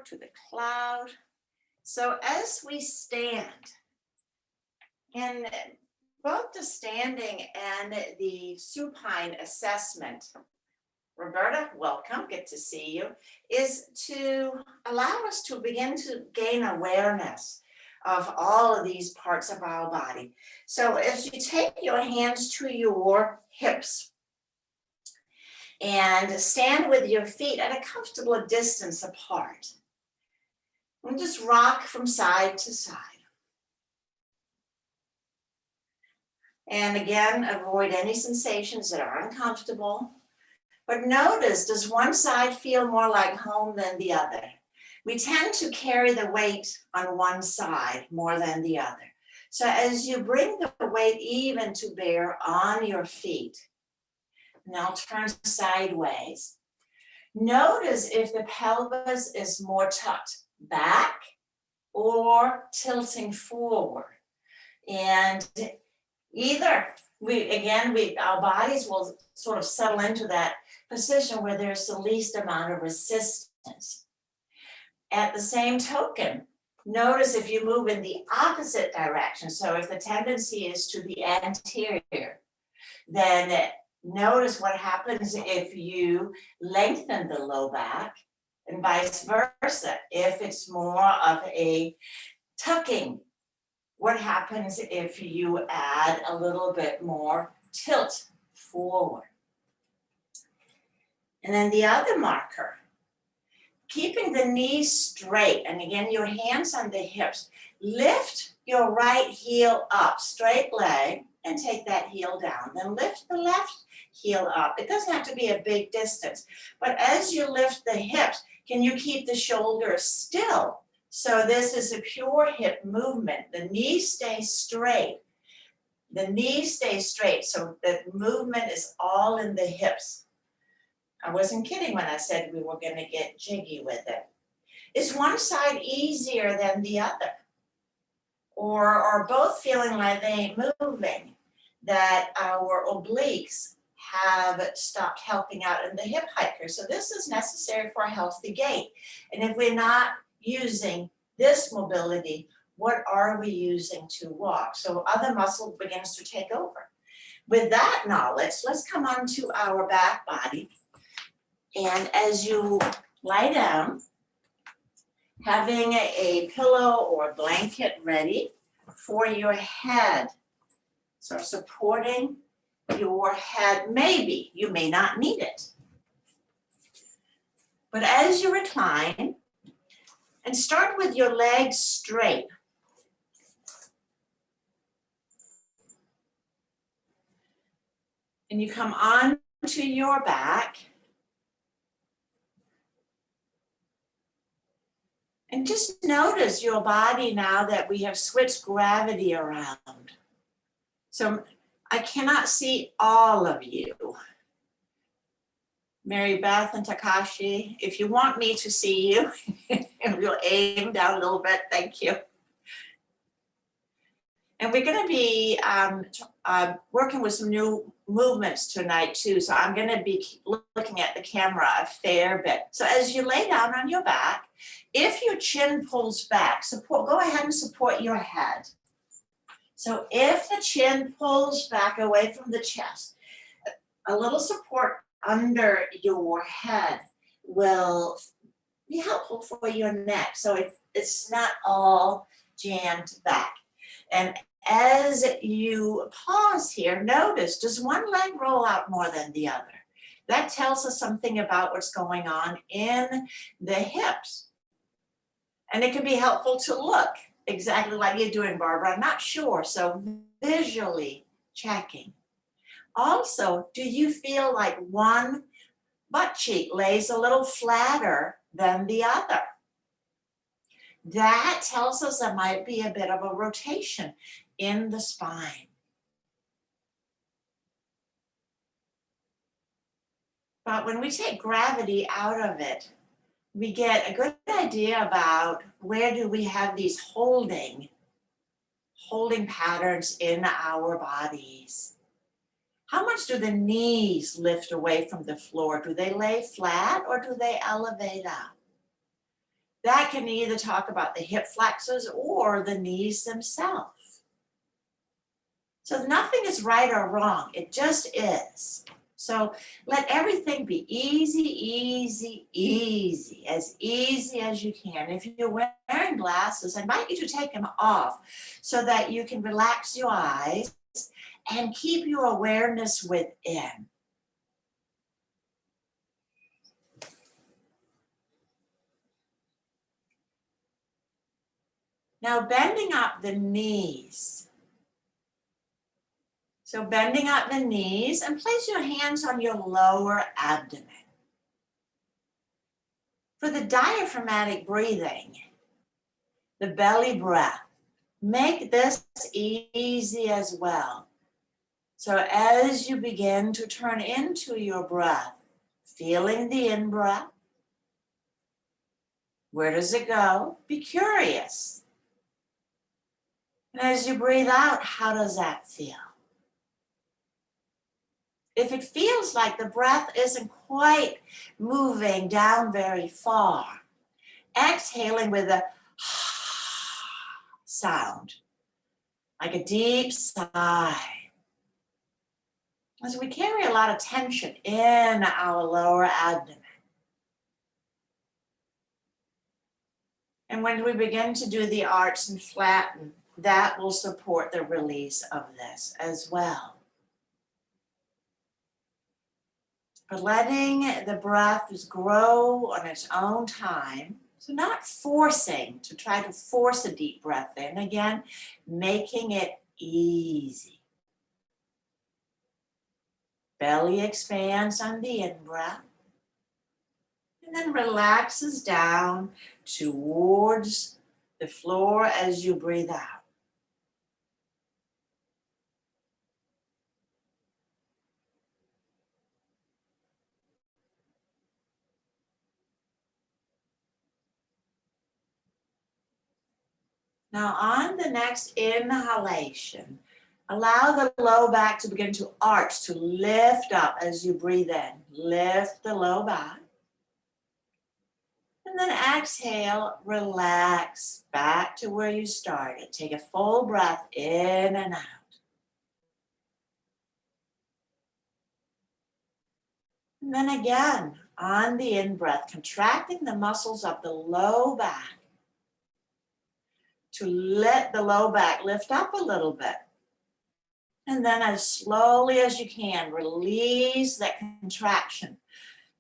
forward to the cloud. So as we stand, in both the standing and the supine assessment, Roberta, welcome, good to see you, is to allow us to begin to gain awareness of all of these parts of our body. So as you take your hands to your hips and stand with your feet at a comfortable distance apart, and just rock from side to side. And again, avoid any sensations that are uncomfortable. But notice, does one side feel more like home than the other? We tend to carry the weight on one side more than the other. So as you bring the weight even to bear on your feet, now turn sideways. Notice if the pelvis is more tucked back or tilting forward. And either, our bodies will sort of settle into that position where there's the least amount of resistance. At the same token, notice if you move in the opposite direction. So if the tendency is to the anterior, then notice what happens if you lengthen the low back, and vice versa. If it's more of a tucking, what happens if you add a little bit more tilt forward? And then the other marker, keeping the knees straight, and again, your hands on the hips. Lift your right heel up, straight leg, and take that heel down. Then lift the left heel up. It doesn't have to be a big distance, but as you lift the hips, can you keep the shoulders still? So this is a pure hip movement. The knees stay straight. The knees stay straight, so the movement is all in the hips. I wasn't kidding when I said we were going to get jiggy with it. Is one side easier than the other? Or are both feeling like they ain't moving? That our obliques have stopped helping out in the hip hiker. So this is necessary for a healthy gait. And if we're not using this mobility, what are we using to walk? So other muscle begins to take over. With that knowledge, let's come on to our back body. And as you lie down, having a pillow or blanket ready for your head. So supporting your head, maybe, you may not need it. But as you recline, and start with your legs straight. And you come on to your back. And just notice your body now that we have switched gravity around. So I cannot see all of you. Mary Beth and Takashi, if you want me to see you, we'll aim down a little bit, thank you. And we're gonna be working with some new movements tonight too. So I'm gonna be looking at the camera a fair bit. So as you lay down on your back, if your chin pulls back, go ahead and support your head. So if the chin pulls back away from the chest, a little support under your head will be helpful for your neck. So it's not all jammed back. And as you pause here, notice, does one leg roll out more than the other? That tells us something about what's going on in the hips. And it can be helpful to look exactly like you're doing, Barbara. I'm not sure, so visually checking. Also, do you feel like one butt cheek lays a little flatter than the other? That tells us there might be a bit of a rotation in the spine. But when we take gravity out of it, we get a good idea about where do we have these holding patterns in our bodies. How much do the knees lift away from the floor? Do they lay flat or do they elevate up? That can either talk about the hip flexors or the knees themselves. So nothing is right or wrong. It just is. So let everything be easy, easy, easy as you can. If you're wearing glasses, I invite you to take them off so that you can relax your eyes and keep your awareness within. Now bending up the knees. So bending up the knees and place your hands on your lower abdomen. For the diaphragmatic breathing, the belly breath, make this easy as well. So as you begin to turn into your breath, feeling the in-breath, where does it go? Be curious. And as you breathe out, how does that feel? If it feels like the breath isn't quite moving down very far, exhaling with a sound, like a deep sigh. As we carry a lot of tension in our lower abdomen. And when we begin to do the arch and flatten, that will support the release of this as well. But letting the breath just grow on its own time. So not forcing to try to force a deep breath in. Again, making it easy. Belly expands on the in-breath. And then relaxes down towards the floor as you breathe out. Now on the next inhalation, allow the low back to begin to arch, to lift up as you breathe in. Lift the low back. And then exhale, relax back to where you started. Take a full breath in and out. And then again, on the in-breath, contracting the muscles of the low back to let the low back lift up a little bit. And then as slowly as you can, release that contraction,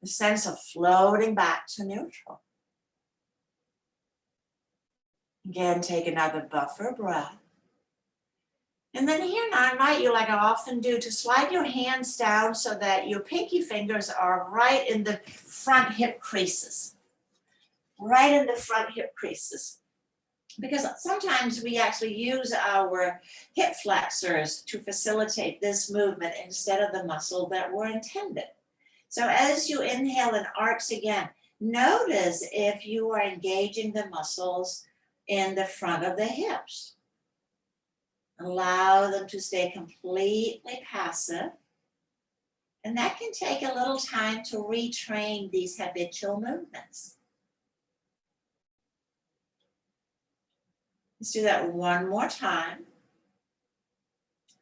the sense of floating back to neutral. Again, take another buffer breath. And then here now, I invite you, like I often do, to slide your hands down so that your pinky fingers are right in the front hip creases. Right in the front hip creases. Because sometimes we actually use our hip flexors to facilitate this movement instead of the muscle that were intended. So as you inhale and arch again, notice if you are engaging the muscles in the front of the hips. Allow them to stay completely passive. And that can take a little time to retrain these habitual movements. Let's do that one more time.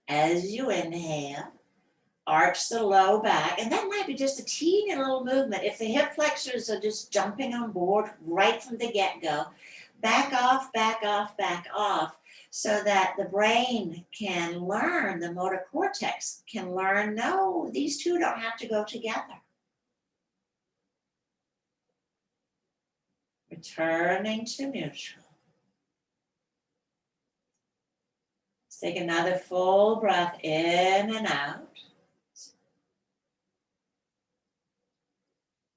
As you inhale, arch the low back, and that might be just a teeny little movement. If the hip flexors are just jumping on board right from the get-go, back off, back off, back off, so that the brain can learn, the motor cortex can learn, no, these two don't have to go together. Returning to neutral. Let's take another full breath in and out.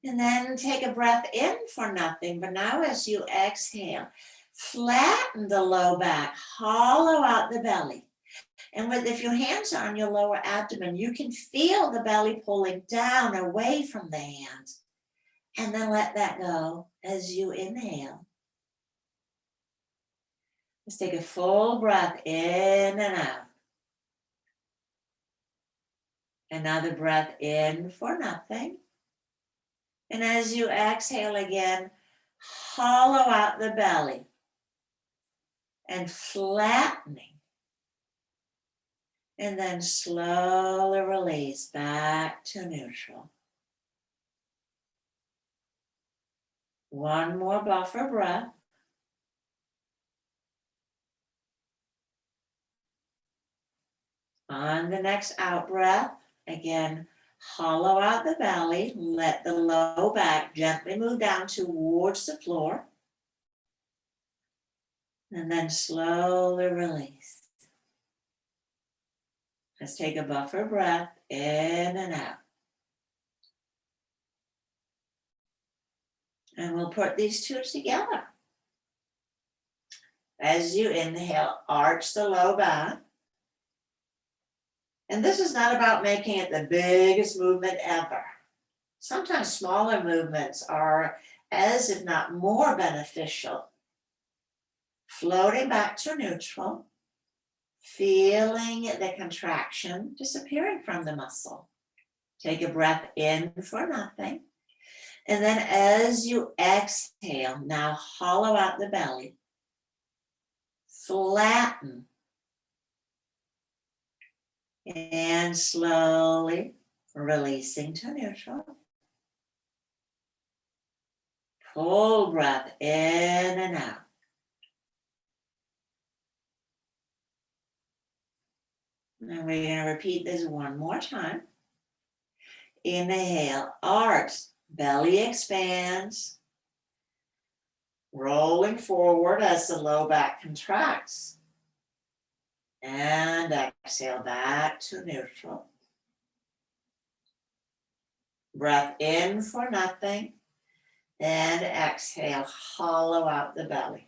And then take a breath in for nothing. But now as you exhale, flatten the low back, hollow out the belly. And if your hands are on your lower abdomen, you can feel the belly pulling down away from the hands. And then let that go as you inhale. Let's take a full breath in and out. Another breath in for nothing. And as you exhale again, hollow out the belly, and flattening. And then slowly release back to neutral. One more buffer breath. On the next out breath, again, hollow out the belly. Let the low back gently move down towards the floor. And then slowly release. Let's take a buffer breath in and out. And we'll put these two together. As you inhale, arch the low back. And this is not about making it the biggest movement ever. Sometimes smaller movements are as if not more beneficial. Floating back to neutral, feeling the contraction disappearing from the muscle. Take a breath in for nothing. And then as you exhale, now hollow out the belly. Flatten. And slowly releasing to neutral. Full breath in and out. And we're going to repeat this one more time. Inhale, arch, belly expands. Rolling forward as the low back contracts. And exhale back to neutral. Breath in for nothing. And exhale, hollow out the belly.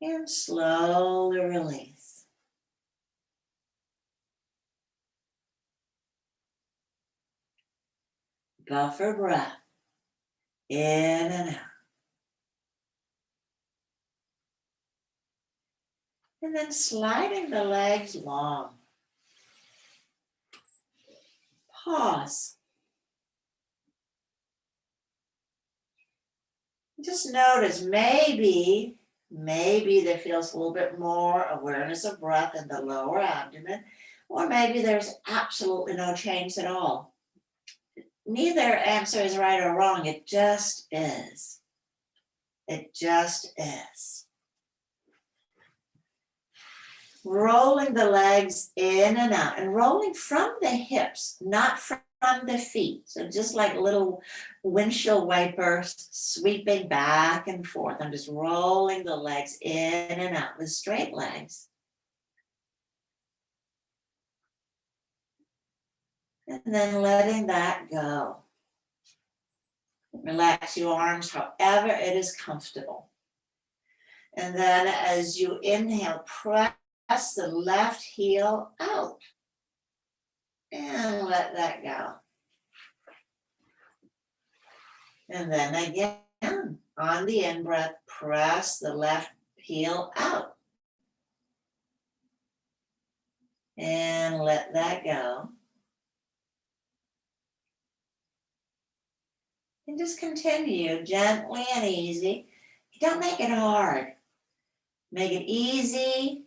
And slowly release. Buffer breath in and out. And then sliding the legs long. Pause. Just notice maybe there feels a little bit more awareness of breath in the lower abdomen, or maybe there's absolutely no change at all. Neither answer is right or wrong. It just is. It just is. Rolling the legs in and out, and rolling from the hips, not from the feet. So just like little windshield wipers sweeping back and forth. I'm just rolling the legs in and out with straight legs. And then letting that go. Relax your arms however it is comfortable. And then as you inhale, press the left heel out. And let that go. And then again, on the in-breath, press the left heel out. And let that go. And just continue gently and easy. Don't make it hard. Make it easy.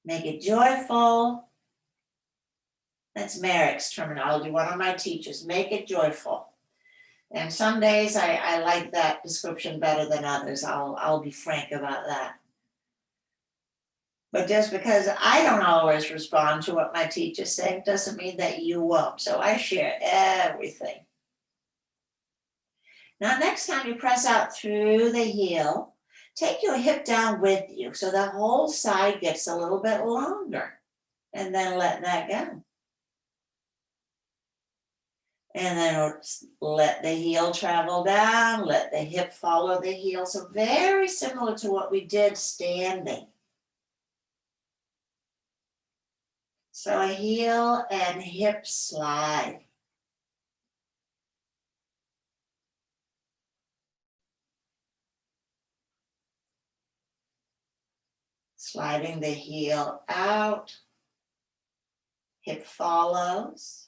Make it joyful. That's Merrick's terminology, one of my teachers. Make it joyful. And some days I like that description better than others. I'll be frank about that. But just because I don't always respond to what my teachers say doesn't mean that you won't. So I share everything. Now, next time you press out through the heel, take your hip down with you so the whole side gets a little bit longer. And then let that go. And then let the heel travel down, let the hip follow the heel. So very similar to what we did standing. So a heel and hip slide. Sliding the heel out, hip follows.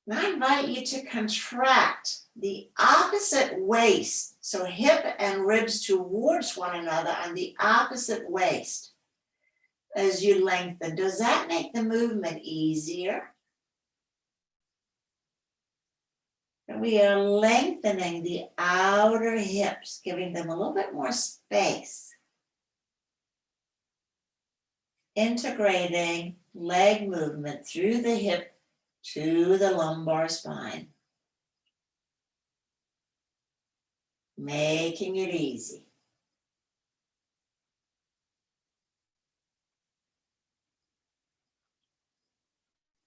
And I invite you to contract the opposite waist. So hip and ribs towards one another on the opposite waist as you lengthen. Does that make the movement easier? And we are lengthening the outer hips, giving them a little bit more space. Integrating leg movement through the hip to the lumbar spine. Making it easy.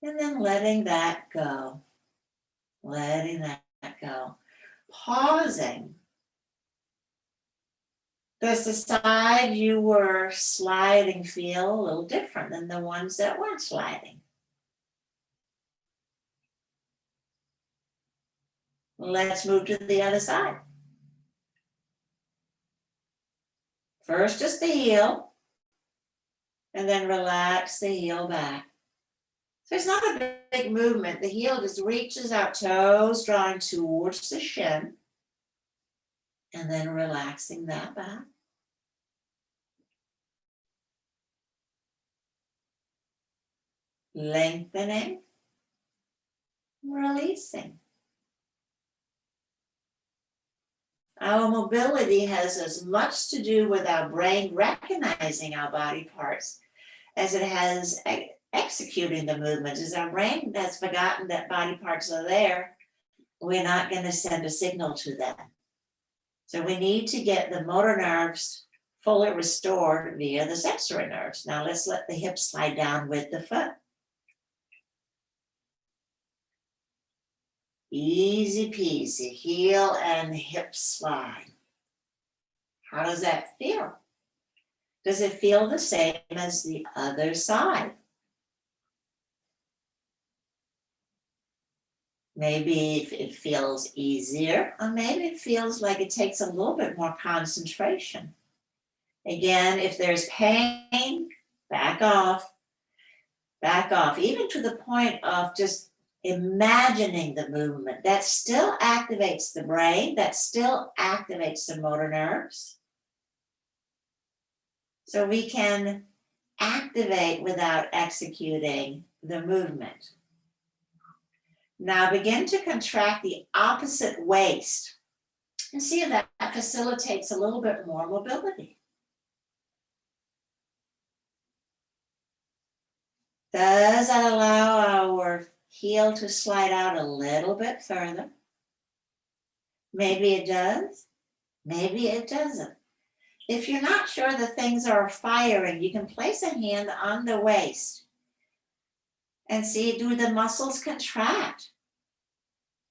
And then letting that go. Letting that go. Pausing. Does the side you were sliding feel a little different than the ones that weren't sliding? Let's move to the other side. First just the heel, and then relax the heel back. So it's not a big movement. The heel just reaches out, toes drawing towards the shin, and then relaxing that back. Lengthening, releasing. Our mobility has as much to do with our brain recognizing our body parts as it has executing the movements. As our brain has forgotten that body parts are there, we're not going to send a signal to them. So we need to get the motor nerves fully restored via the sensory nerves. Now let's let the hips slide down with the foot. Easy peasy, heel and hip slide. How does that feel? Does it feel the same as the other side? Maybe it feels easier, or maybe it feels like it takes a little bit more concentration. Again, if there's pain, back off, even to the point of just imagining the movement. That still activates the brain, that still activates the motor nerves. So we can activate without executing the movement. Now begin to contract the opposite waist and see if that facilitates a little bit more mobility. Does that allow our heel to slide out a little bit further? Maybe it does, maybe it doesn't. If you're not sure that things are firing, you can place a hand on the waist and see, do the muscles contract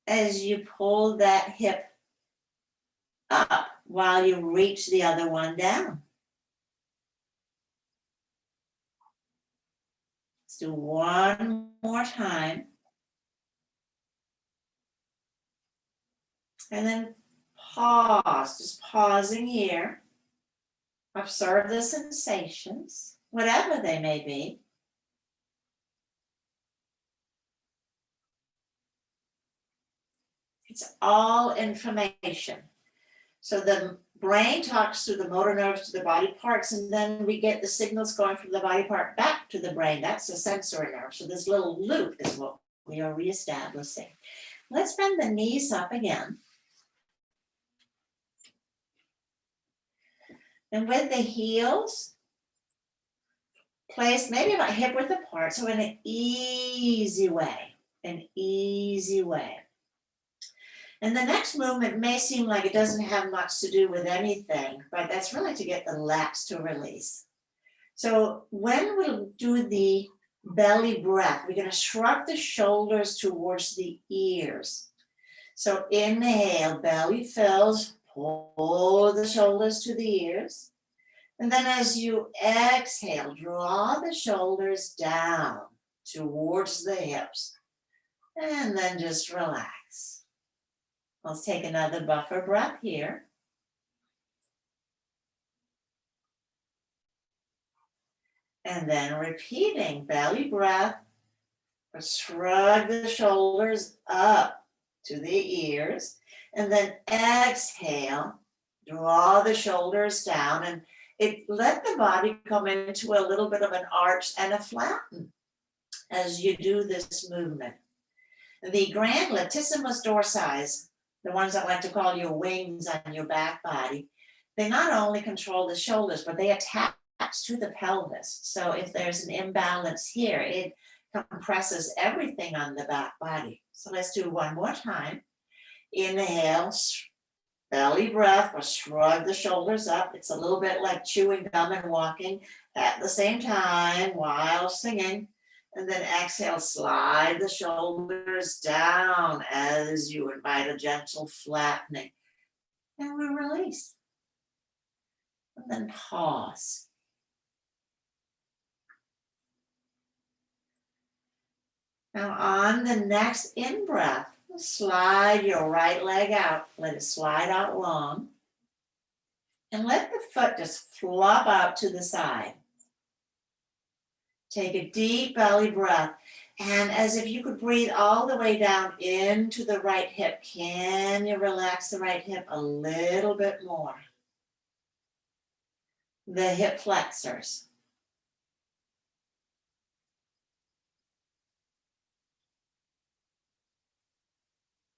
as you pull that hip up while you reach the other one down? Let's do one more time. And then pause, just pausing here. Observe the sensations, whatever they may be. It's all information. So the brain talks through the motor nerves to the body parts, and then we get the signals going from the body part back to the brain. That's the sensory nerve. So this little loop is what we are reestablishing. Let's bend the knees up again. And with the heels placed maybe about hip width apart, so in an easy way, And the next movement may seem like it doesn't have much to do with anything, but that's really to get the lats to release. So when we do the belly breath, we're going to shrug the shoulders towards the ears. So inhale, belly fills, pull the shoulders to the ears. And then as you exhale, draw the shoulders down towards the hips. And then just relax. Let's take another buffer breath here. And then repeating belly breath, but shrug the shoulders up to the ears. And then exhale, draw the shoulders down, and let the body come into a little bit of an arch and a flatten as you do this movement. The grand latissimus dorsi, the ones that like to call your wings on your back body, they not only control the shoulders, but they attach to the pelvis. So if there's an imbalance here, it compresses everything on the back body. So let's do one more time. Inhale, belly breath, or shrug the shoulders up. It's a little bit like chewing gum and walking at the same time while singing. And then exhale, slide the shoulders down as you invite a gentle flattening. And we release. And then pause. Now on the next in-breath, slide your right leg out. Let it slide out long. And let the foot just flop out to the side. Take a deep belly breath. And as if you could breathe all the way down into the right hip, can you relax the right hip a little bit more? The hip flexors.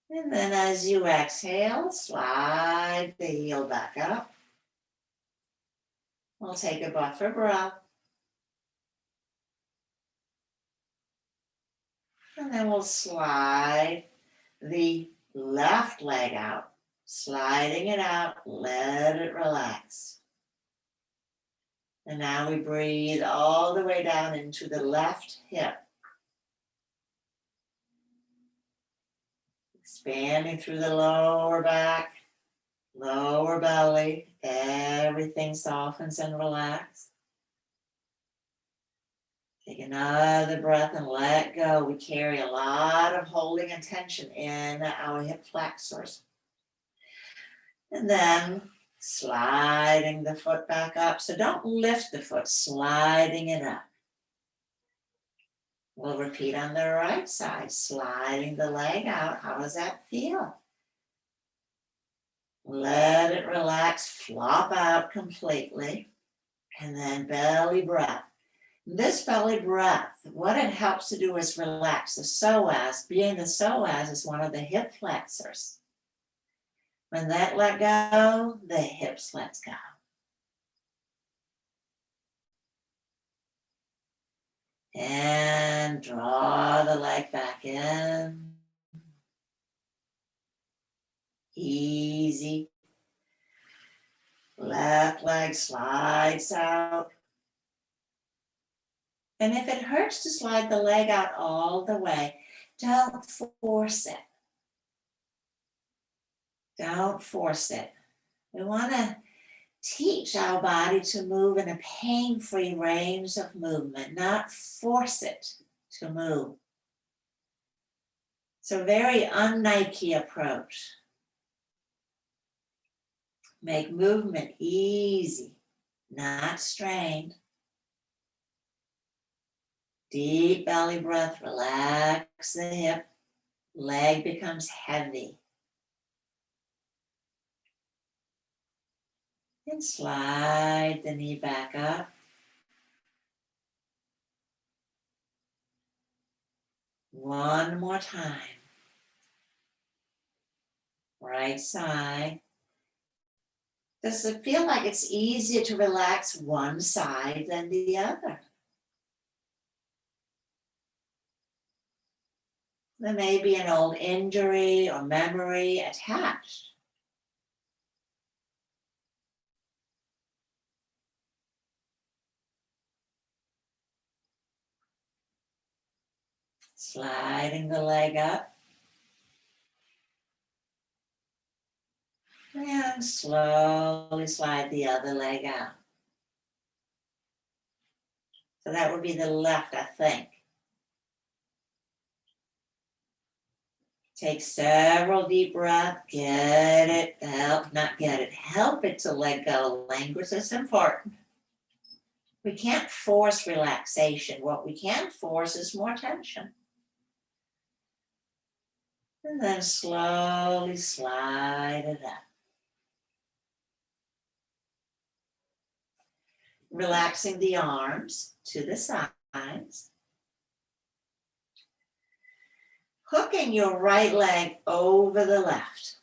And then as you exhale, slide the heel back up. We'll take a buffer breath. And then we'll slide the left leg out, sliding it out, let it relax. And now we breathe all the way down into the left hip. Expanding through the lower back, lower belly, everything softens and relaxes. Take another breath and let go. We carry a lot of holding and tension in our hip flexors. And then sliding the foot back up. So don't lift the foot, sliding it up. We'll repeat on the right side, sliding the leg out. How does that feel? Let it relax, flop out completely, and then belly breath. This belly breath, what it helps to do is relax the psoas. Being the psoas is one of the hip flexors. When that let go, the hips let go. And draw the leg back in. Easy. Left leg slides out. And if it hurts to slide the leg out all the way, don't force it. Don't force it. We want to teach our body to move in a pain-free range of movement, not force it to move. It's a very un-Nike approach. Make movement easy, not strained. Deep belly breath, relax the hip, leg becomes heavy. And slide the knee back up. One more time. Right side. Does it feel like it's easier to relax one side than the other? There may be an old injury or memory attached. Sliding the leg up. And slowly slide the other leg out. So that would be the left, I think. Take several deep breaths. Help it to let go. Language is important. We can't force relaxation. What we can force is more tension. And then slowly slide it up. Relaxing the arms to the sides. Hooking your right leg over the left.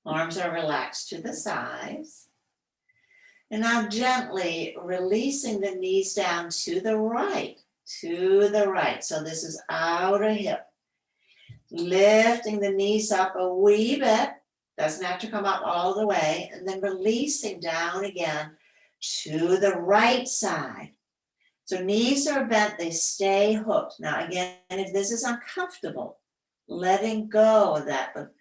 Arms are relaxed to the sides. And now gently releasing the knees down to the right, So this is outer hip. Lifting the knees up a wee bit, doesn't have to come up all the way, and then releasing down again to the right side. So knees are bent, they stay hooked. Now again, if this is uncomfortable, letting go of that, but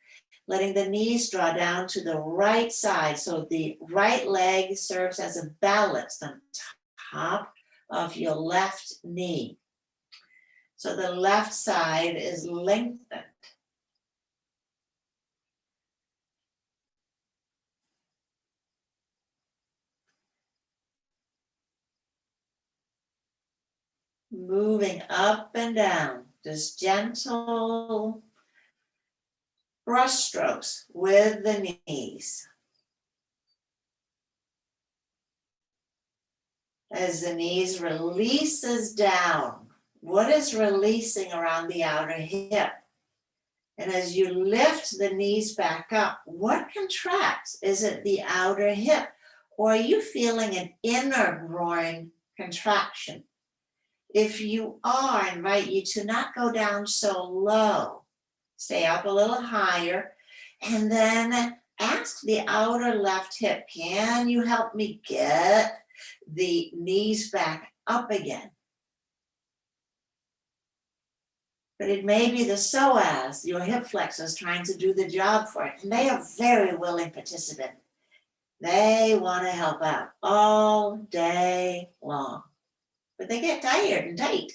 letting the knees draw down to the right side so the right leg serves as a balance on top of your left knee. So the left side is lengthened. Moving up and down, just gentle brush strokes with the knees. As the knees releases down, what is releasing around the outer hip? And as you lift the knees back up, what contracts? Is it the outer hip? Or are you feeling an inner groin contraction? If you are, I invite you to not go down so low. Stay up a little higher. And then ask the outer left hip, can you help me get the knees back up again? But it may be the psoas, your hip flexors, trying to do the job for it. And they are very willing participants. They want to help out all day long. But they get tired and tight.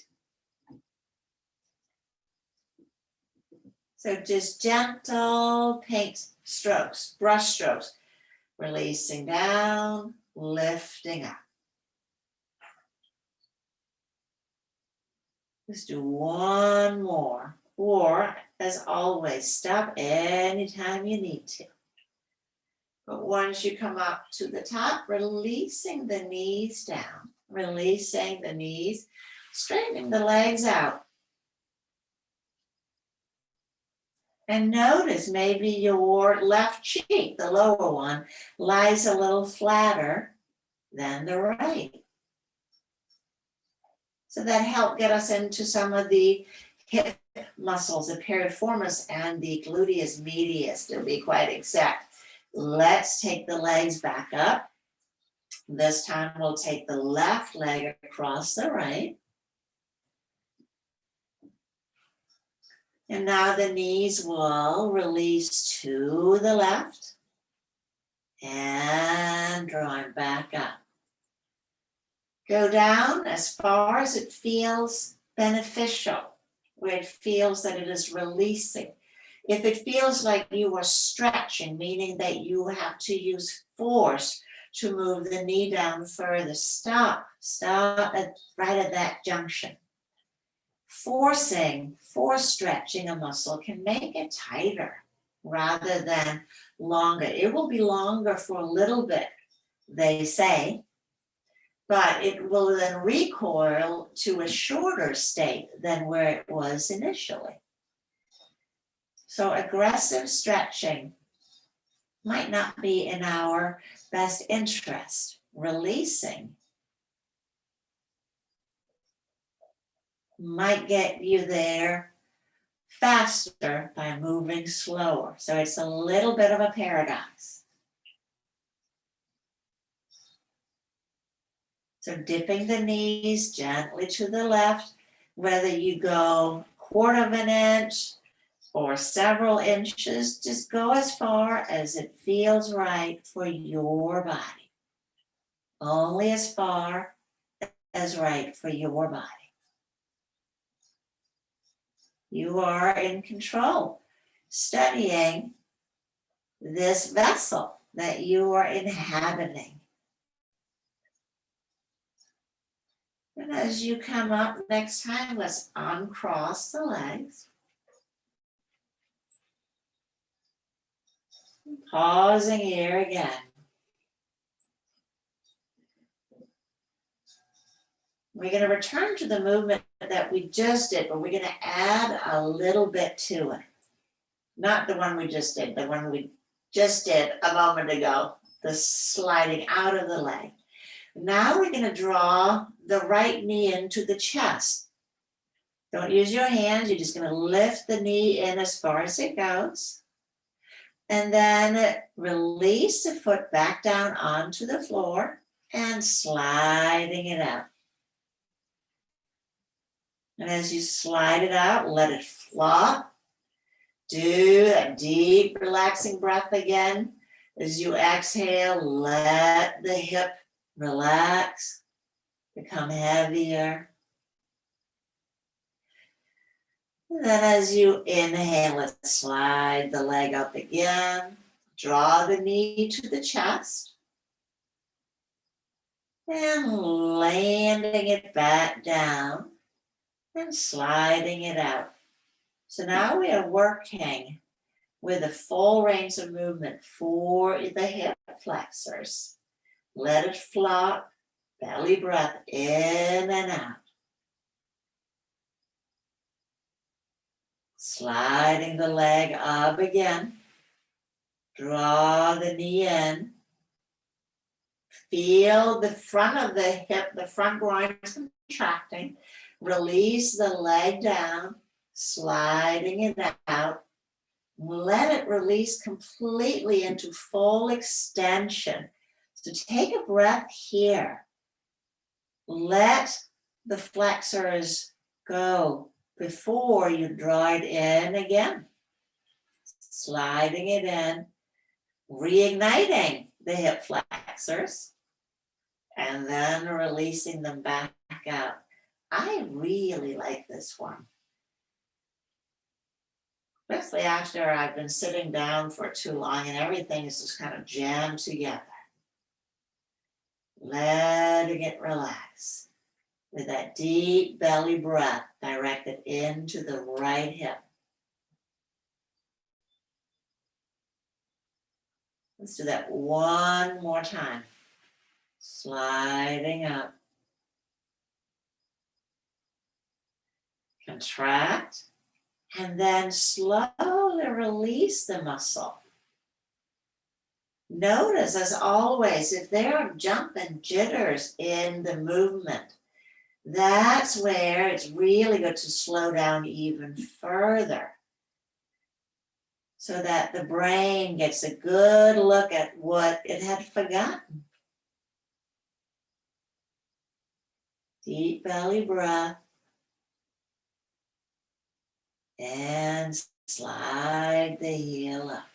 So just gentle paint strokes, brush strokes, releasing down, lifting up. Let's do one more. Or, as always, stop anytime you need to. But once you come up to the top, releasing the knees down, releasing the knees, straightening the legs out. And notice maybe your left cheek, the lower one, lies a little flatter than the right. So that helped get us into some of the hip muscles, the piriformis and the gluteus medius, to be quite exact. Let's take the legs back up. This time we'll take the left leg across the right. And now the knees will release to the left and drawing back up. Go down as far as it feels beneficial, where it feels that it is releasing. If it feels like you are stretching, meaning that you have to use force to move the knee down further, stop right at that junction. Force stretching a muscle can make it tighter rather than longer. It will be longer for a little bit, they say, but it will then recoil to a shorter state than where it was initially. So aggressive stretching might not be in our best interest. Releasing might get you there faster by moving slower. So it's a little bit of a paradox. So dipping the knees gently to the left, whether you go 1/4 of an inch or several inches, just go as far as it feels right for your body. Only as far as right for your body. You are in control, studying this vessel that you are inhabiting. And as you come up next time, let's uncross the legs. Pausing here again. We're going to return to the movement that we just did, but we're going to add a little bit to it. Not the one we just did, the one we just did a moment ago, the sliding out of the leg. Now we're going to draw the right knee into the chest. Don't use your hands, you're just going to lift the knee in as far as it goes. And then release the foot back down onto the floor and sliding it out. And as you slide it out, let it flop. Do a deep, relaxing breath again. As you exhale, let the hip relax, become heavier. And then as you inhale, let's slide the leg up again. Draw the knee to the chest. And landing it back down and sliding it out. So now we are working with a full range of movement for the hip flexors. Let it flop, belly breath in and out. Sliding the leg up again. Draw the knee in. Feel the front of the hip, the front groin contracting. Release the leg down, sliding it out. Let it release completely into full extension. So take a breath here. Let the flexors go before you draw it in again. Sliding it in, reigniting the hip flexors, and then releasing them back out. I really like this one. Especially after I've been sitting down for too long and everything is just kind of jammed together. Letting it relax with that deep belly breath directed into the right hip. Let's do that one more time. Sliding up. Contract. And then slowly release the muscle. Notice, as always, if there are jumping jitters in the movement, that's where it's really good to slow down even further so that the brain gets a good look at what it had forgotten. Deep belly breath. And slide the heel up.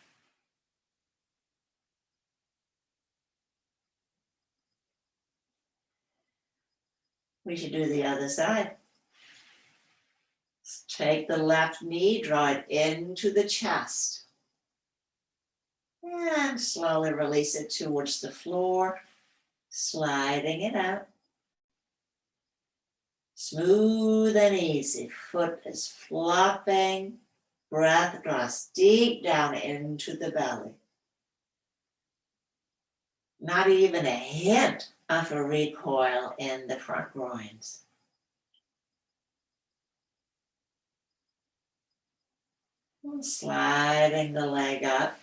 We should do the other side. Take the left knee, draw it into the chest. And slowly release it towards the floor, sliding it out. Smooth and easy. Foot is flopping. Breath draws deep down into the belly. Not even a hint of a recoil in the front groins. Sliding the leg up.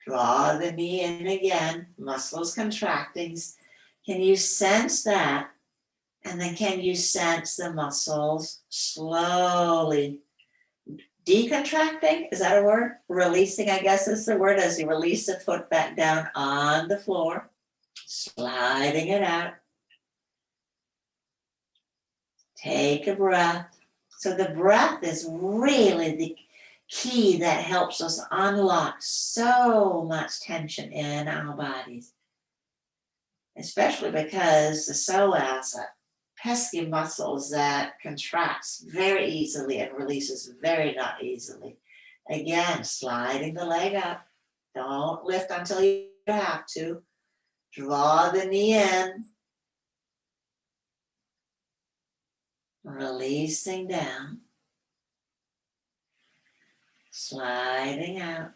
Draw the knee in again. Muscles contracting. Can you sense that? And then can you sense the muscles slowly decontracting? Is that a word? Releasing, I guess is the word, as you release the foot back down on the floor, sliding it out. Take a breath. So the breath is really the key that helps us unlock so much tension in our bodies, especially because the psoas, pesky muscles that contracts very easily and releases very not easily. Again, sliding the leg up. Don't lift until you have to. Draw the knee in. releasing down, sliding out,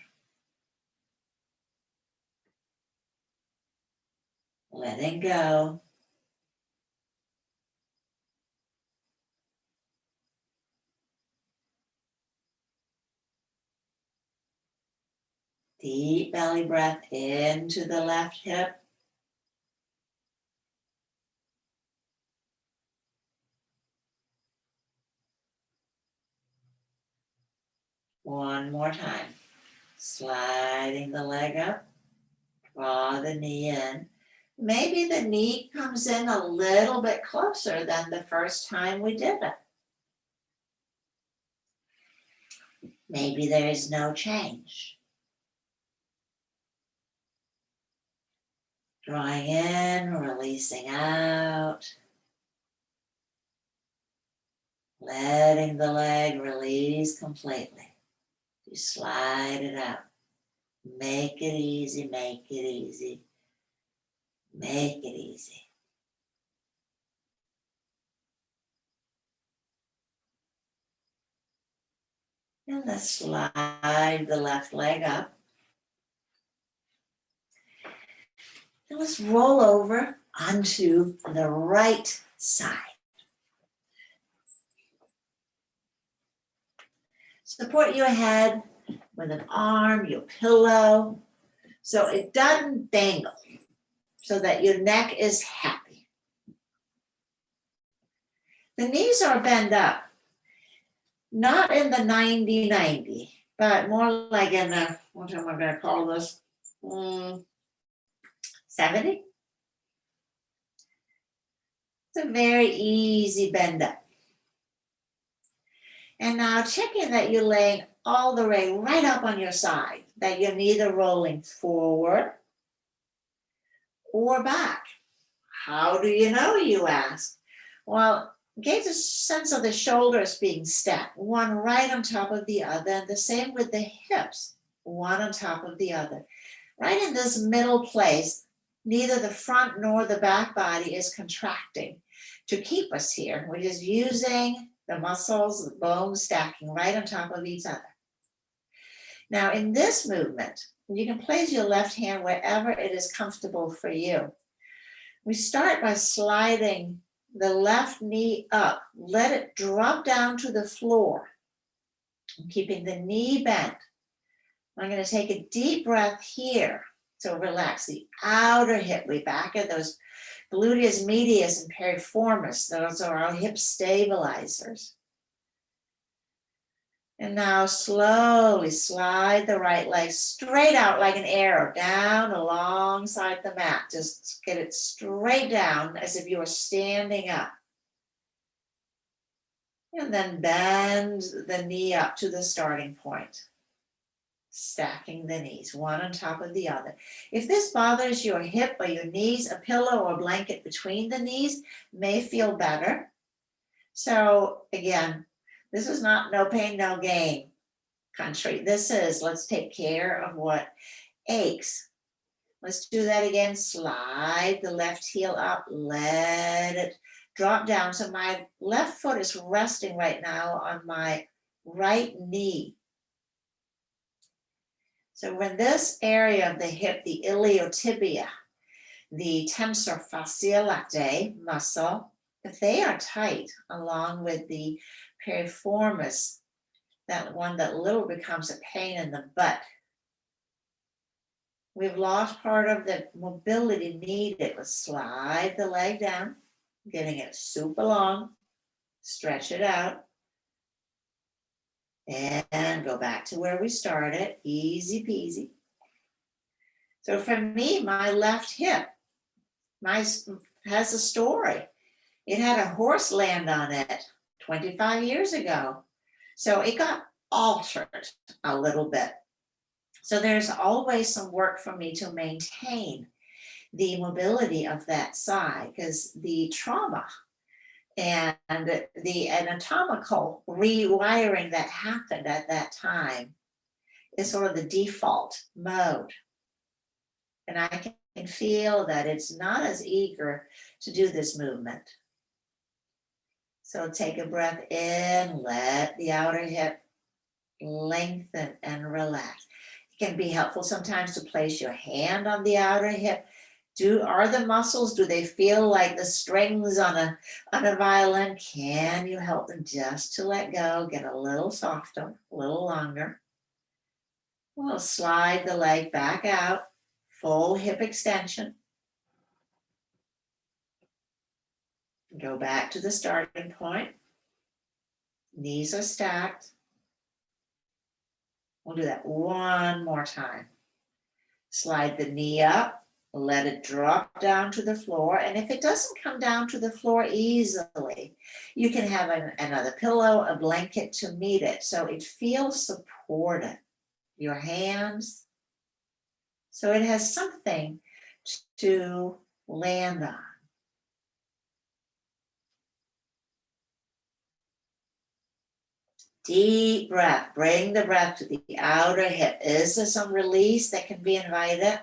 letting go. Deep belly breath into the left hip. One more time. Sliding the leg up, draw the knee in. Maybe the knee comes in a little bit closer than the first time we did it. Maybe there is no change. Drawing in, releasing out. Letting the leg release completely. You slide it out. Make it easy, make it easy. Make it easy. And let's slide the left leg up. And let's roll over onto the right side. Support your head with an arm, your pillow, so it doesn't dangle, so that your neck is happy. The knees are bent up, not in the 90-90, but more like in the, what am I going to call this? 70? It's a very easy bend up. And now checking that you're laying all the way right up on your side, that you're neither rolling forward or back. How do you know, you ask? Well, get a sense of the shoulders being stacked, one right on top of the other, and the same with the hips, one on top of the other. Right in this middle place, neither the front nor the back body is contracting to keep us here. We're just using the muscles, the bones stacking right on top of each other. Now in this movement, you can place your left hand wherever it is comfortable for you. We start by sliding the left knee up. Let it drop down to the floor, keeping the knee bent. I'm going to take a deep breath here to relax the outer hip. We back at those gluteus medius and piriformis. Those are our hip stabilizers. And now slowly slide the right leg straight out like an arrow down alongside the mat. Just get it straight down as if you were standing up. And then bend the knee up to the starting point. Stacking the knees, one on top of the other. If this bothers your hip or your knees, a pillow or blanket between the knees may feel better. So again, this is not no pain, no gain country. This is, let's take care of what aches. Let's do that again. Slide the left heel up, let it drop down. So my left foot is resting right now on my right knee. So when this area of the hip, the iliotibia, the tensor fasciae latae muscle, if they are tight, along with the piriformis, that one that little becomes a pain in the butt, we've lost part of the mobility needed. Let's slide the leg down, getting it super long, stretch it out, and go back to where we started, easy peasy. So for me, my left hip has a story. It had a horse land on it 25 years ago. So it got altered a little bit. So there's always some work for me to maintain the mobility of that side, because the trauma and the anatomical rewiring that happened at that time is sort of the default mode. And I can feel that it's not as eager to do this movement. So take a breath in, let the outer hip lengthen and relax. It can be helpful sometimes to place your hand on the outer hip. Are the muscles, do they feel like the strings on a violin? Can you help them just to let go, get a little softer, a little longer? We'll slide the leg back out, full hip extension. Go back to the starting point. Knees are stacked. We'll do that one more time. Slide the knee up, let it drop down to the floor. And if it doesn't come down to the floor easily, you can have another pillow, a blanket to meet it so it feels supported. Your hands, so it has something to land on. Deep breath, bring the breath to the outer hip. Is there some release that can be invited?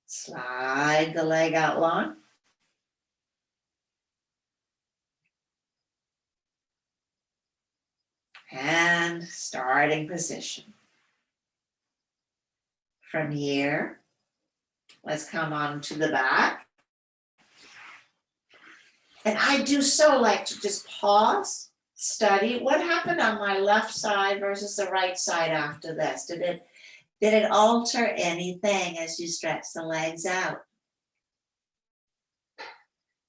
Slide the leg out long. And starting position. From here, let's come on to the back. And I do so like to just pause, study what happened on my left side versus the right side after this. Did it alter anything as you stretch the legs out?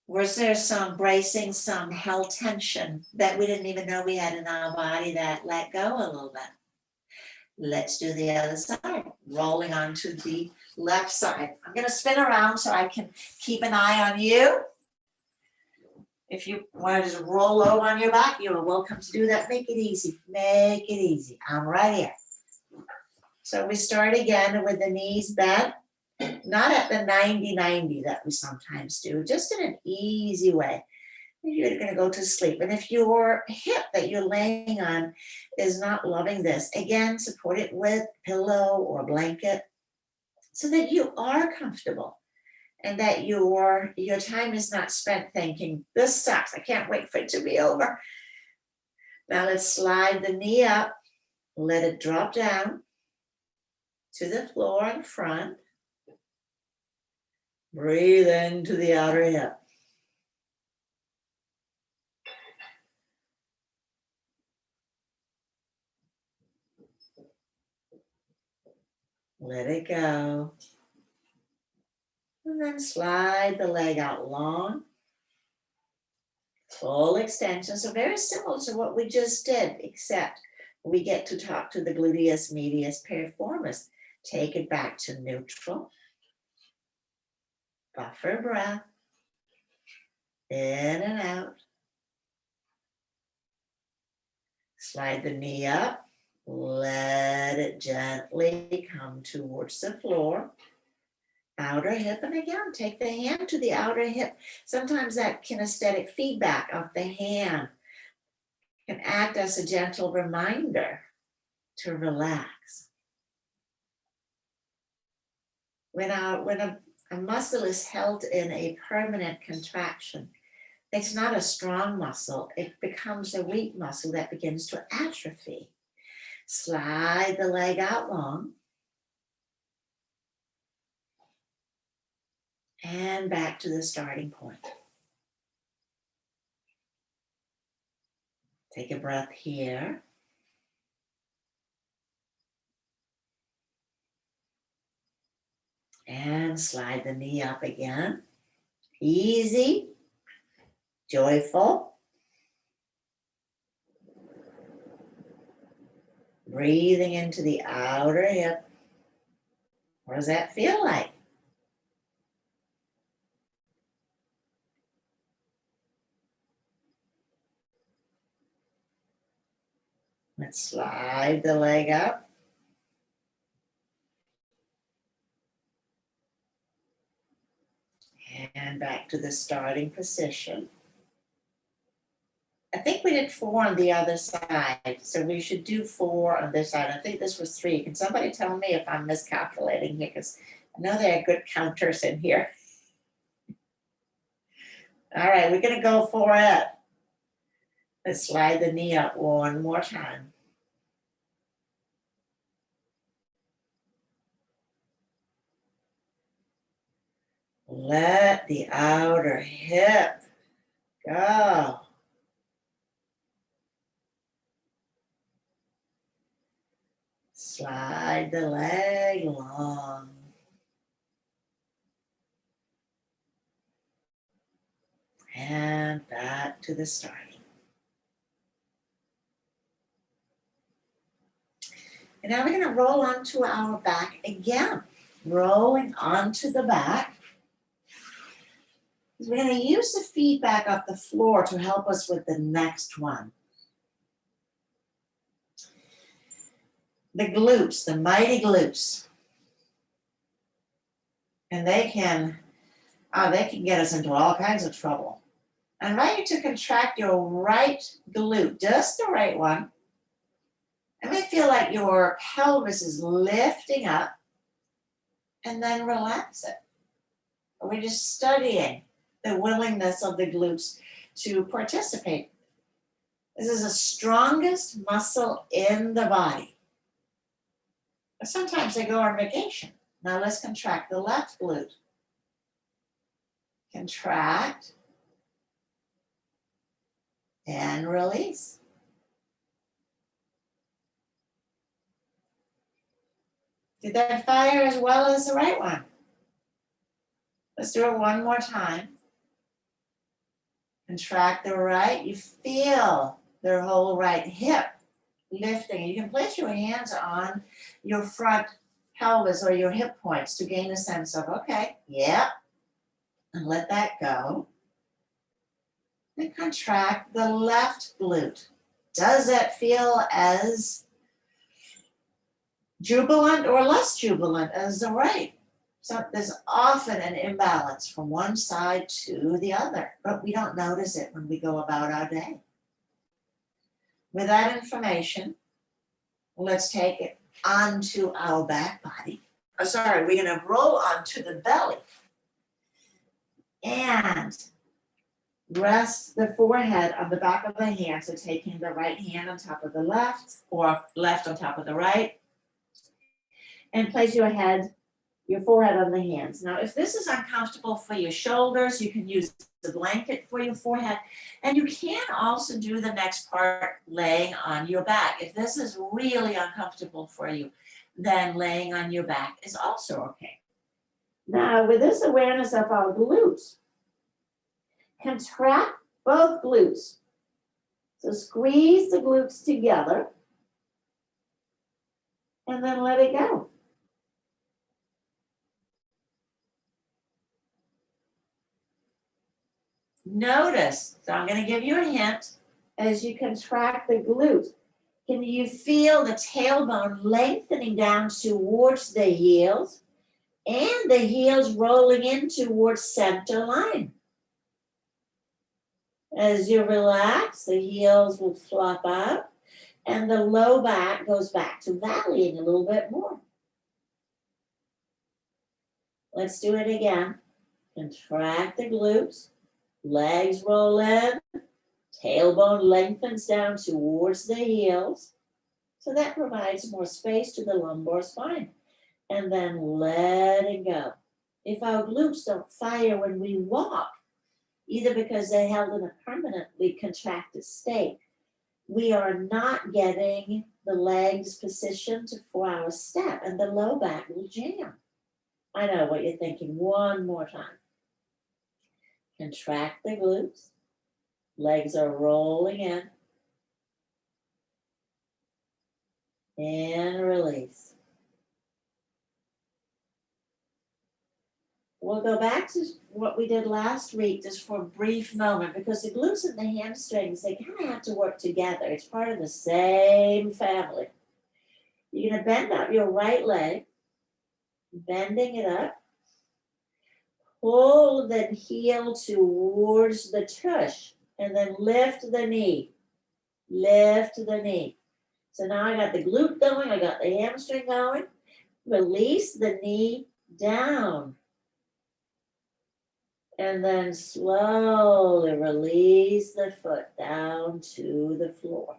Was there some bracing, some held tension that we didn't even know we had in our body that let go a little bit? Let's do the other side, rolling onto the left side. I'm going to spin around so I can keep an eye on you. If you want to just roll over on your back, you are welcome to do that. Make it easy. Make it easy. I'm right here. So we start again with the knees bent, not at the 90-90 that we sometimes do, just in an easy way. You're going to go to sleep. And if your hip that you're laying on is not loving this, again, support it with pillow or blanket so that you are comfortable and that your time is not spent thinking, this sucks, I can't wait for it to be over. Now let's slide the knee up, let it drop down to the floor in front. Breathe into the outer hip. Let it go. And then slide the leg out long. Full extension. So very similar to what we just did, except we get to talk to the gluteus medius piriformis. Take it back to neutral. Buffer breath. In and out. Slide the knee up. Let it gently come towards the floor. Outer hip, and again, take the hand to the outer hip. Sometimes that kinesthetic feedback of the hand can act as a gentle reminder to relax. When a muscle is held in a permanent contraction, it's not a strong muscle, it becomes a weak muscle that begins to atrophy. Slide the leg out long. And back to the starting point. Take a breath here. And slide the knee up again. Easy, joyful. Breathing into the outer hip. What does that feel like? Let's slide the leg up. And back to the starting position. I think we did 4 on the other side, so we should do 4 on this side. I think this was 3. Can somebody tell me if I'm miscalculating here? Because I know there are good counters in here. All right, we're gonna go for it. Let's slide the knee up one more time. Let the outer hip go. Slide the leg long. And back to the starting. And now we're going to roll onto our back again. Rolling onto the back. We're going to use the feedback of the floor to help us with the next one. The glutes, the mighty glutes. And they can get us into all kinds of trouble. I invite you to contract your right glute, just the right one. It may feel like your pelvis is lifting up, and then relax it. We're just studying the willingness of the glutes to participate. This is the strongest muscle in the body. But sometimes they go on vacation. Now let's contract the left glute. Contract and release. Did that fire as well as the right one? Let's do it one more time. Contract the right. You feel the whole right hip lifting. You can place your hands on your front pelvis or your hip points to gain a sense of, okay, yep, and let that go. And contract the left glute. Does it feel as jubilant or less jubilant as the right? So there's often an imbalance from one side to the other, but we don't notice it when we go about our day. With that information, let's take it onto our back body. We're going to roll onto the belly and rest the forehead on the back of the hand. So taking the right hand on top of the left or left on top of the right, and place your forehead on the hands. Now, if this is uncomfortable for your shoulders, you can use the blanket for your forehead. And you can also do the next part laying on your back. If this is really uncomfortable for you, then laying on your back is also okay. Now, with this awareness of our glutes, contract both glutes. So squeeze the glutes together and then let it go. Notice, so I'm going to give you a hint, as you contract the glutes, can you feel the tailbone lengthening down towards the heels and the heels rolling in towards center line? As you relax, the heels will flop out and the low back goes back to valleying a little bit more. Let's do it again. Contract the glutes. Legs roll in, tailbone lengthens down towards the heels. So that provides more space to the lumbar spine. And then let it go. If our glutes don't fire when we walk, either because they're held in a permanently contracted state, we are not getting the legs positioned for our step, and the low back will jam. I know what you're thinking. One more time. Contract the glutes. Legs are rolling in. And release. We'll go back to what we did last week just for a brief moment, because the glutes and the hamstrings, they kind of have to work together. It's part of the same family. You're going to bend up your right leg, bending it up. Pull the heel towards the tush and then lift the knee. Lift the knee. So now I got the glute going, I got the hamstring going. Release the knee down. And then slowly release the foot down to the floor.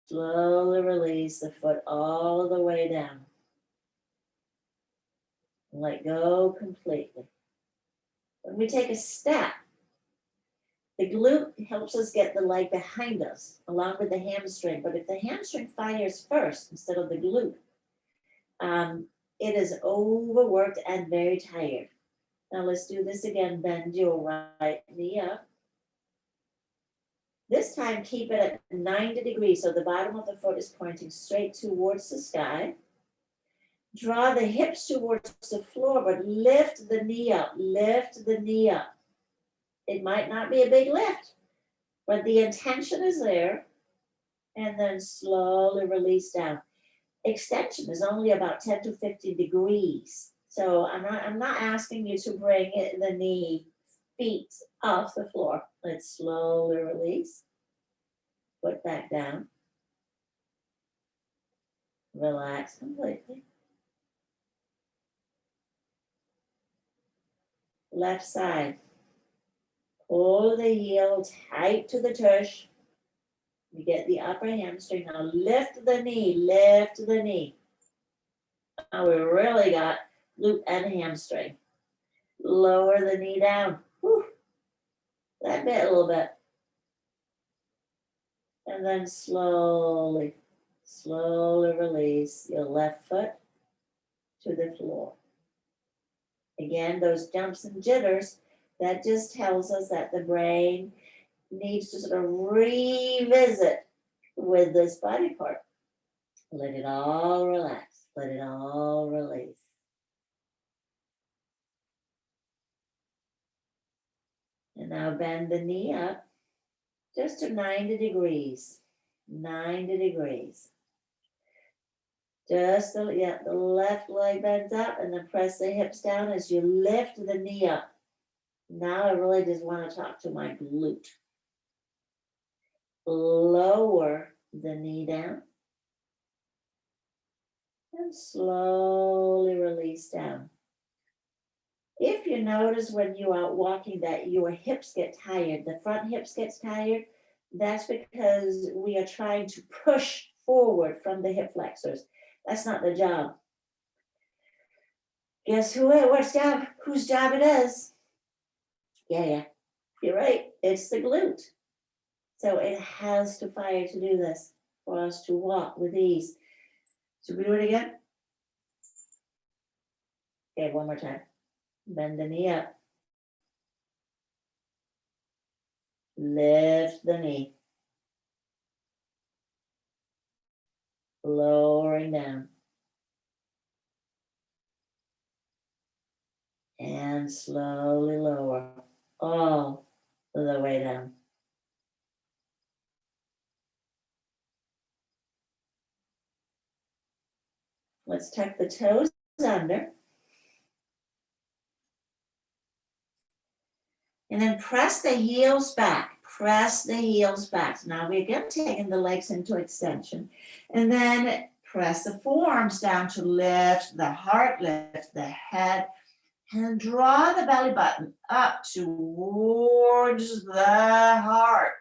Slowly release the foot all the way down. Let go completely. When we take a step, the glute helps us get the leg behind us, along with the hamstring. But if the hamstring fires first instead of the glute, it is overworked and very tired. Now let's do this again. Bend your right knee up. This time, keep it at 90 degrees, so the bottom of the foot is pointing straight towards the sky. Draw the hips towards the floor, but lift the knee up. Lift the knee up. It might not be a big lift, but the intention is there. And then slowly release down. Extension is only about 10 to 15 degrees. So I'm not asking you to bring the knee, feet off the floor. Let's slowly release. Put back down. Relax completely. Left side. Pull the heel tight to the tush. You get the upper hamstring. Now lift the knee. Lift the knee. Now we really got glute and hamstring. Lower the knee down. Whew. That bit a little bit. And then slowly release your left foot to the floor. Again, those jumps and jitters, that just tells us that the brain needs to sort of revisit with this body part. Let it all relax. Let it all release. And now bend the knee up just to 90 degrees. 90 degrees. Just the left leg bends up, and then press the hips down as you lift the knee up. Now I really just want to talk to my glute. Lower the knee down. And slowly release down. If you notice when you are walking that your hips get tired, the front hips gets tired, that's because we are trying to push forward from the hip flexors. That's not the job. Guess whose job it is? Yeah, you're right. It's the glute. So it has to fire to do this for us to walk with ease. Should we do it again? Okay, one more time. Bend the knee up. Lift the knee. Lowering down. And slowly lower all the way down. Let's tuck the toes under. And then press the heels back. Press the heels back. Now we're again taking the legs into extension. And then press the forearms down to lift the heart, lift the head, and draw the belly button up towards the heart.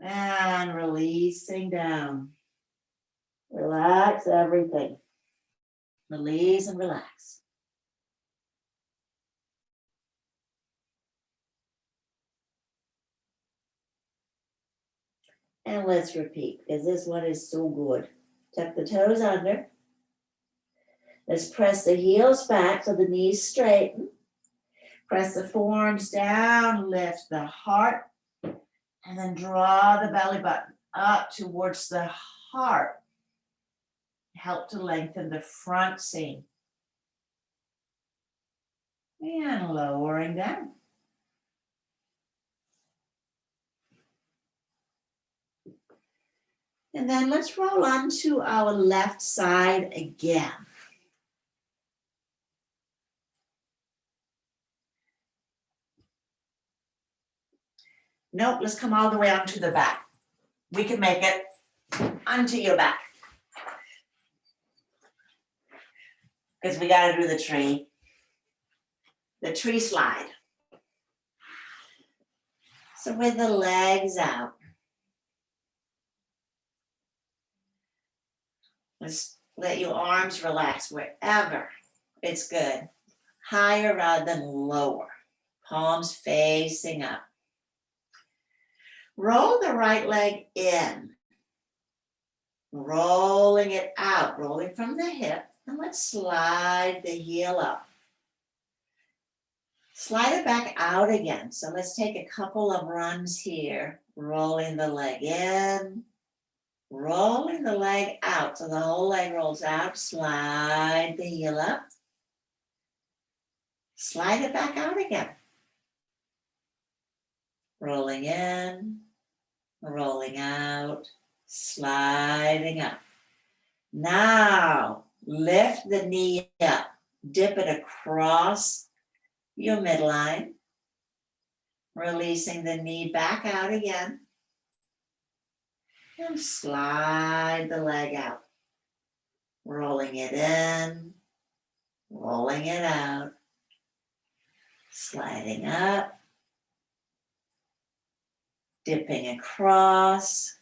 And releasing down. Relax everything. Release and relax. And let's repeat, because this one is so good. Tuck the toes under. Let's press the heels back so the knees straighten. Press the forearms down, lift the heart, and then draw the belly button up towards the heart. Help to lengthen the front seam. And lowering down. And then let's roll onto our left side again. Nope, let's come all the way onto the back. We can make it onto your back. Because we got to do the tree. the tree slide. So with the legs out, let's let your arms relax wherever it's good. Higher rather than lower. Palms facing up. Roll the right leg in. Rolling it out, rolling from the hip. And let's slide the heel up. Slide it back out again. So let's take a couple of runs here. Rolling the leg in. Rolling the leg out. So the whole leg rolls out. Slide the heel up. Slide it back out again. Rolling in. Rolling out. Sliding up. Now, lift the knee up. Dip it across your midline. Releasing the knee back out again. And slide the leg out. Rolling it in. Rolling it out. Sliding up. Dipping across.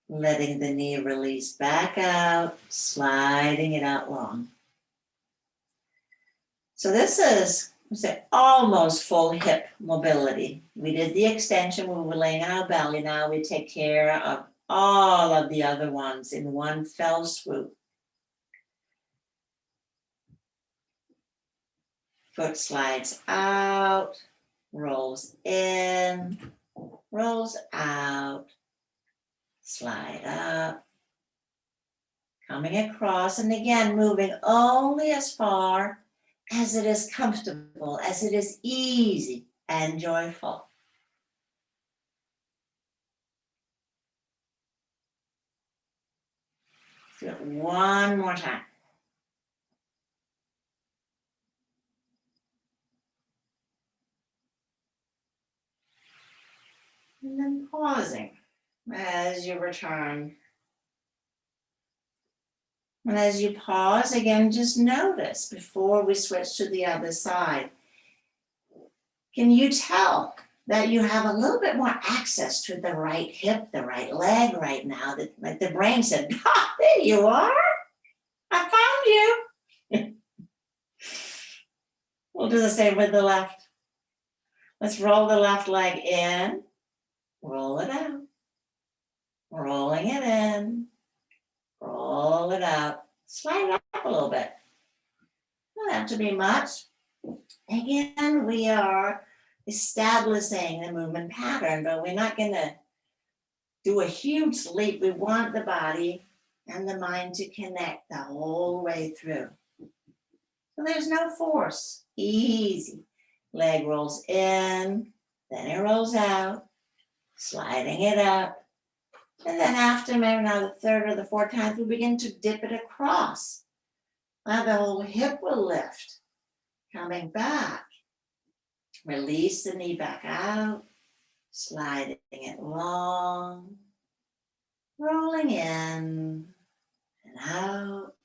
Letting the knee release back out, sliding it out long. So this is, almost full hip mobility. We did the extension when we were laying on our belly. Now we take care of all of the other ones in one fell swoop. Foot slides out, rolls in, rolls out. Slide up, coming across, and again, moving only as far as it is comfortable, as it is easy and joyful. Do it one more time. And then pausing as you return. And as you pause, again, just notice before we switch to the other side. Can you tell that you have a little bit more access to the right hip, the right leg right now? That, like the brain said, there you are. I found you. We'll do the same with the left. Let's roll the left leg in, roll it out. Rolling it in, roll it out, slide it up a little bit. Don't have to be much. Again, we are establishing the movement pattern, but we're not going to do a huge leap. We want the body and the mind to connect the whole way through. So there's no force, easy. Leg rolls in, then it rolls out, sliding it up. And then after maybe now the third or the fourth time, we begin to dip it across. Now the whole hip will lift, coming back. Release the knee back out, sliding it long, rolling in and out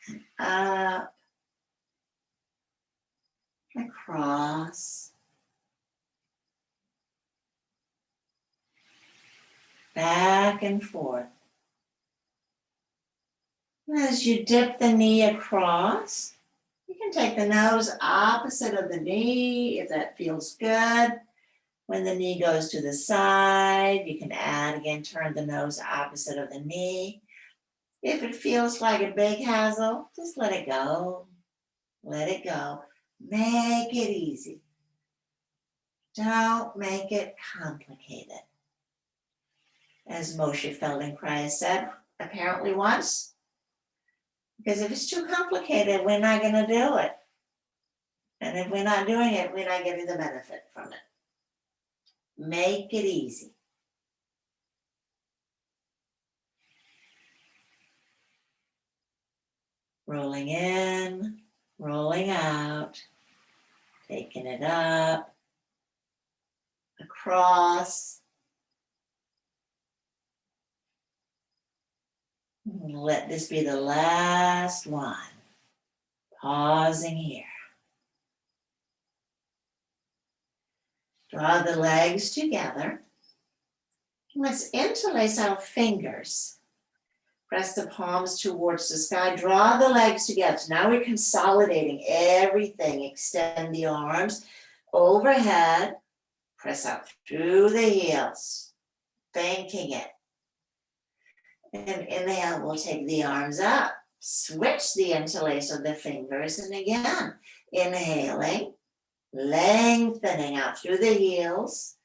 and up, across, back and forth. As you dip the knee across, you can take the nose opposite of the knee if that feels good. When the knee goes to the side, you can add again, turn the nose opposite of the knee. If it feels like a big hassle, just let it go. Let it go. Make it easy. Don't make it complicated. As Moshe Feldenkrais said, apparently once, because if it's too complicated, we're not going to do it. And if we're not doing it, we're not getting the benefit from it. Make it easy. Rolling in, rolling out, taking it up, across. Let this be the last one. Pausing here. Draw the legs together. Let's interlace our fingers. Press the palms towards the sky. Draw the legs together. So now we're consolidating everything. Extend the arms overhead. Press up through the heels. Thanking it. And inhale, we'll take the arms up. Switch the interlace of the fingers. And again, inhaling, lengthening out through the heels,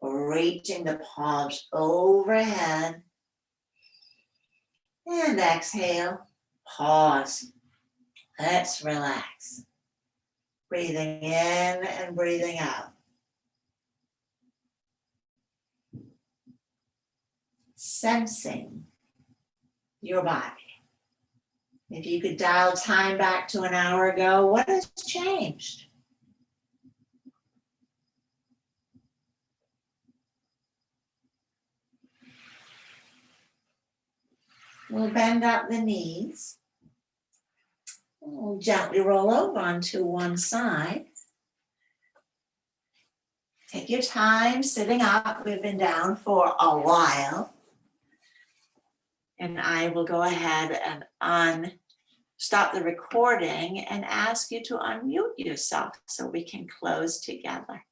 reaching the palms overhead. And exhale, pause. Let's relax. Breathing in and breathing out. Sensing your body. If you could dial time back to an hour ago, what has changed? We'll bend up the knees. We'll gently roll over onto one side. Take your time sitting up. We've been down for a while. And I will go ahead and stop the recording and ask you to unmute yourself so we can close together.